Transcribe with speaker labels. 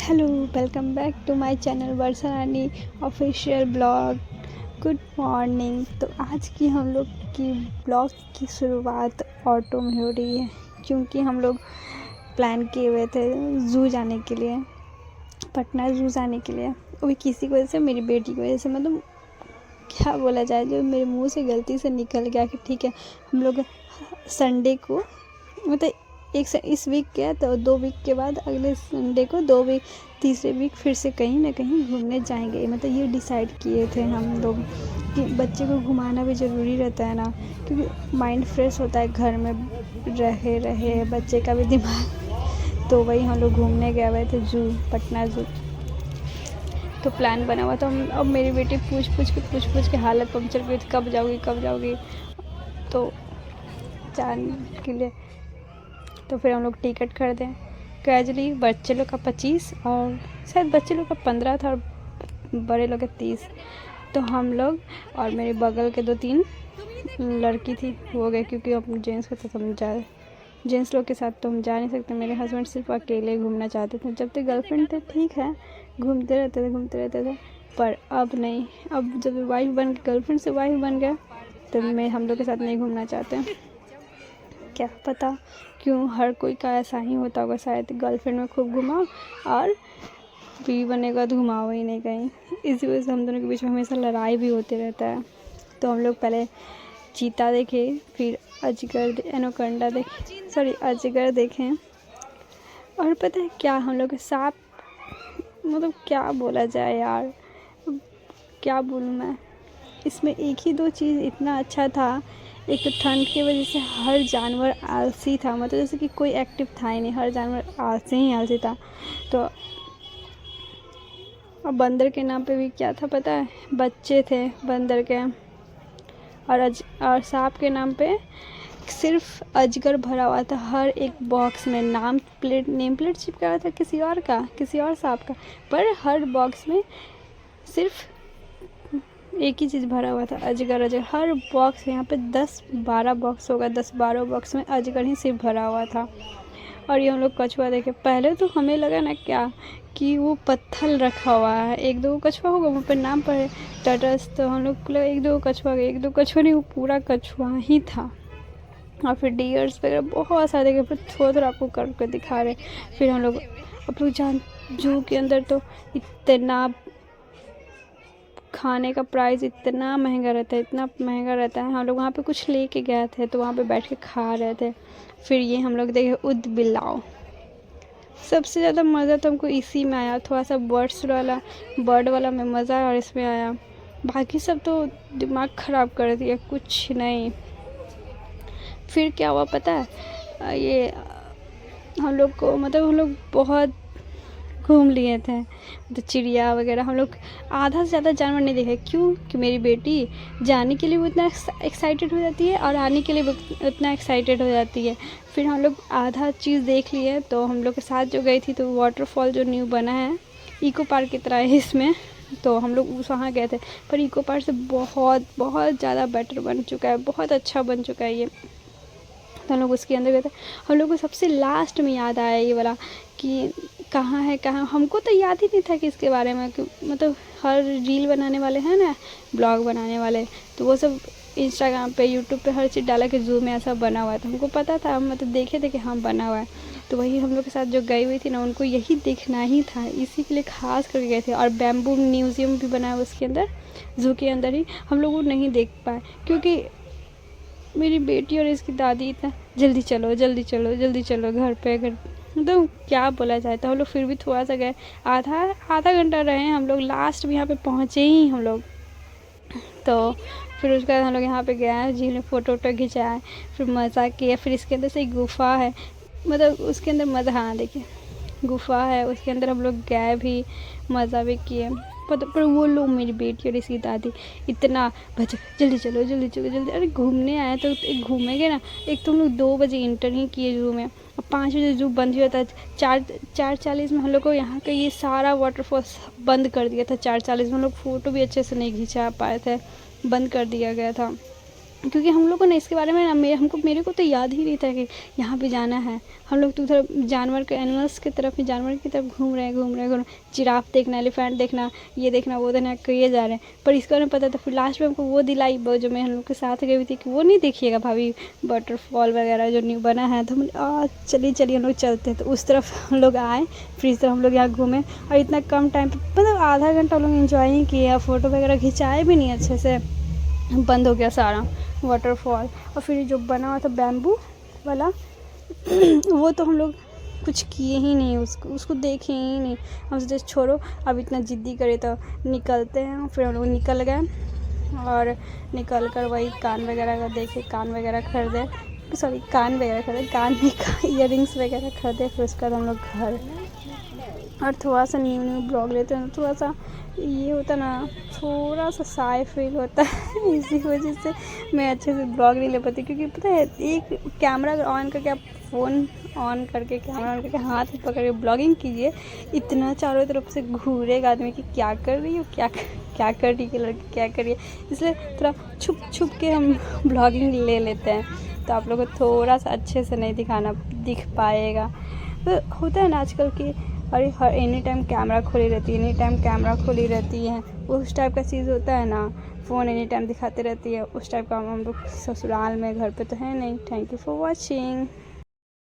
Speaker 1: Hello, welcome back to my channel Varsha Rani official blog. Good morning. तो आज की हम लोग की ब्लॉग की शुरुआत ऑटो में हो रही है, क्योंकि हम लोग प्लान किए हुए थे ज़ू जाने के लिए, पटना ज़ू जाने के लिए। वो भी किसी की वजह से, मेरी बेटी की वजह से, मतलब क्या बोला जाए, जो मेरे मुंह से गलती से निकल गया कि ठीक है हम लोग संडे को, मतलब इस वीक गया तो 2 वीक के बाद अगले संडे को 2 वीक, तीसरे वीक फिर से कहीं ना कहीं घूमने जाएंगे। मतलब ये डिसाइड किए थे हम लोग कि बच्चे को घुमाना भी ज़रूरी रहता है ना, क्योंकि माइंड फ्रेश होता है घर में रहे रहे बच्चे का भी दिमाग। तो वही हम लोग घूमने गए हुए थे ज़ू, पटना ज़ू। तो प्लान बना हुआ था। अब मेरी बेटी पूछ के हालत पंक्चर हुई थी, कब जाओगी। तो जाने के लिए तो फिर हम लोग टिकट खरीदे। कैजुअली बच्चे लोग का 25 और शायद बच्चे लोग का 15 था और बड़े लोग का 30। तो हम लोग और मेरे बगल के 2-3 लड़की थी वो गए, क्योंकि अब जेंट्स को तो हम जा जेंट्स लोग के साथ तो हम जा नहीं सकते। मेरे हस्बैंड सिर्फ अकेले घूमना चाहते थे। जब तक गर्लफ्रेंड थे ठीक है, घूमते रहते थे, पर अब नहीं। अब जब वाइफ बन गए, गर्लफ्रेंड से वाइफ बन गया, तो मैं हम लोग के साथ नहीं घूमना चाहते। क्या पता क्यों हर कोई का ऐसा ही होता होगा, शायद गर्लफ्रेंड में खूब घुमाओ और बीवी बनेगा तो घुमाओ ही नहीं कहीं। इसी वजह से हम दोनों के बीच में हमेशा लड़ाई भी होते रहता है। तो हम लोग पहले चीता देखे, फिर एनोकोंडा अजगर देखें। और पता है क्या, हम लोग के साथ, मतलब क्या बोला जाए यार, क्या बोलूँ मैं। इसमें एक ही 2 चीज़ इतना अच्छा था। एक तो ठंड की वजह से हर जानवर आलसी था, मतलब जैसे कि कोई एक्टिव था ही नहीं, हर जानवर आलसी था। तो और बंदर के नाम पे भी क्या था पता है, बच्चे थे बंदर के। और सांप के नाम पे सिर्फ अजगर भरा हुआ था हर एक बॉक्स में। नेम प्लेट चिपका हुआ था किसी और सांप का, पर हर बॉक्स में सिर्फ एक ही चीज़ भरा हुआ था, अजगर। हर बॉक्स, यहाँ पे 10-12 बॉक्स होगा, 10-12 बॉक्स में अजगर ही सिर्फ भरा हुआ था। और ये हम लोग कछुआ देखे। पहले तो हमें लगा ना क्या कि वो पत्थर रखा हुआ है, 1-2 कछुआ होगा वहाँ पर नाम पर टटस। तो हम लोग को लगा 1-2 कछुआ, 1-2 कछुआ नहीं, वो पूरा कछुआ ही था। और फिर डियर्स वगैरह बहुत सारे देखे, फिर थोड़ा आपको करके दिखा रहे। फिर हम लोग जू के अंदर तो इतना खाने का प्राइस इतना महंगा रहता है। हम लोग वहाँ पे कुछ लेके गए थे तो वहाँ पे बैठ के खा रहे थे। फिर ये हम लोग देखे ऊदबिलाव। सबसे ज़्यादा मज़ा तो हमको इसी में आया, थोड़ा सा बर्ड वाला में मज़ा और इसमें आया। बाकी सब तो दिमाग ख़राब कर दिया, कुछ नहीं। फिर क्या हुआ पता है, ये हम लोग बहुत घूम लिए थे। तो चिड़िया वगैरह हम लोग आधा से ज़्यादा जानवर नहीं देखे। क्यों कि मेरी बेटी जाने के लिए वो इतना एक्साइटेड हो जाती है और आने के लिए वो उतना एक्साइटेड हो जाती है। फिर हम लोग आधा चीज़ देख लिए। तो हम लोग के साथ जो गई थी, तो वाटरफॉल जो न्यू बना है इको पार्क की तरह है इसमें, तो हम लोग वहाँ गए थे। पर इको पार्क से बहुत बहुत ज़्यादा बेटर बन चुका है, बहुत अच्छा बन चुका है ये। तो हम लोग उसके अंदर गए थे। हम लोग को सबसे लास्ट में याद आया ये वाला कि कहाँ। हमको तो याद ही नहीं था कि इसके बारे में, कि मतलब हर रील बनाने वाले हैं ना, ब्लॉग बनाने वाले, तो वो सब इंस्टाग्राम पे, यूट्यूब पे हर चीज़ डाला कि ज़ू में ऐसा बना हुआ है। तो हमको पता था, हम मतलब देखे थे कि हाँ बना हुआ है। तो वही हम लोग के साथ जो गई हुई थी ना, उनको यही देखना ही था, इसी के लिए खास करके गए थे। और बैम्बू म्यूज़ियम भी बना है उसके अंदर, ज़ू के अंदर ही। हम लोग वो नहीं देख पाए क्योंकि मेरी बेटी और इसकी दादी इतना जल्दी चलो घर पे, तो क्या बोला जाए। तो हम लोग फिर भी थोड़ा सा गए, आधा घंटा रहे हम लोग, लास्ट में यहाँ पे पहुँचे ही हम लोग। तो फिर उसके बाद हम लोग यहाँ पे गए, झील में फ़ोटो खिंचाए, फिर मज़ा किया। फिर इसके अंदर से एक गुफ़ा है, मतलब उसके अंदर मज़ा, हाँ देखिए गुफ़ा है, उसके अंदर हम लोग गए भी, मज़ा भी किए। पर वो लोग, मेरी बेटी और इसकी दादी इतना बच्चे जल्दी चलो। अरे घूमने आए तो घूमेंगे ना। एक तो हम लोग 2 बजे इंटर ही किए ज़ू में, और 5 बजे ज़ू बंद हो जाता है। 4:40 में हम लोग को यहाँ का ये सारा वाटरफॉल बंद कर दिया था। 4:40 में हम लोग फ़ोटो भी अच्छे से नहीं खिंचा पाए थे, बंद कर दिया गया था। क्योंकि हम लोग को ना इसके बारे में ना मेरे को तो याद ही नहीं था कि यहाँ पे जाना है। हम लोग तो उधर जानवर के एनिमल्स की तरफ जानवर की तरफ घूम रहे हैं। जिराफ देखना, एलिफेंट देखना, ये देखना वो देखना किए जा रहे हैं। पर इसका नहीं पता था। फिर लास्ट में हमको वो दिलाई वो जो मैं हम लोग के साथ गई हुई थी कि वो नहीं देखिएगा भाभी वाटरफॉल वगैरह जो न्यू बना है। तो हम चलिए हम लोग चलते हैं। तो उस तरफ हम लोग आए, फिर इस तरफ हम लोग यहाँ घूमे और इतना कम टाइम पर मतलब आधा घंटा हम लोग इन्जॉय ही किया। फ़ोटो वगैरह खिंचाए भी नहीं अच्छे से, बंद हो गया सारा वाटरफॉल। और फिर जो बना हुआ था बैम्बू वाला वो तो हम लोग कुछ किए ही नहीं, उसको देखे ही नहीं। हम सोचे छोड़ो, अब इतना ज़िद्दी करे तो निकलते हैं। फिर हम लोग निकल गए और निकल कर वही कान वगैरह का देखे, कान में ईयरिंग्स वगैरह खरीदे। फिर उसके बाद हम लोग घर और थोड़ा सा न्यू ब्लॉग लेते हैं। थोड़ा सा ये होता ना, थोड़ा सा शाय फील होता है इसी वजह से मैं अच्छे से ब्लॉग नहीं ले पाती। क्योंकि पता है एक कैमरा अगर ऑन करके आप फ़ोन ऑन करके कैमरा ऑन करके हाथ में पकड़ के ब्लॉगिंग कीजिए, इतना चारों तरफ से घूरेगा आदमी कि क्या कर रही हो, क्या कर रही है लड़की, क्या कर रही है। इसलिए थोड़ा छुप के हम ब्लॉगिंग ले लेते हैं, तो आप लोगों को थोड़ा सा अच्छे से नहीं दिख पाएगा। तो होता है ना आजकल की अरे हर एनी टाइम कैमरा खुली रहती है, उस टाइप का चीज़ होता है ना। फ़ोन एनी टाइम दिखाते रहती है, उस टाइप का हम लोग ससुराल में घर पे तो है नहीं। Thank you for watching.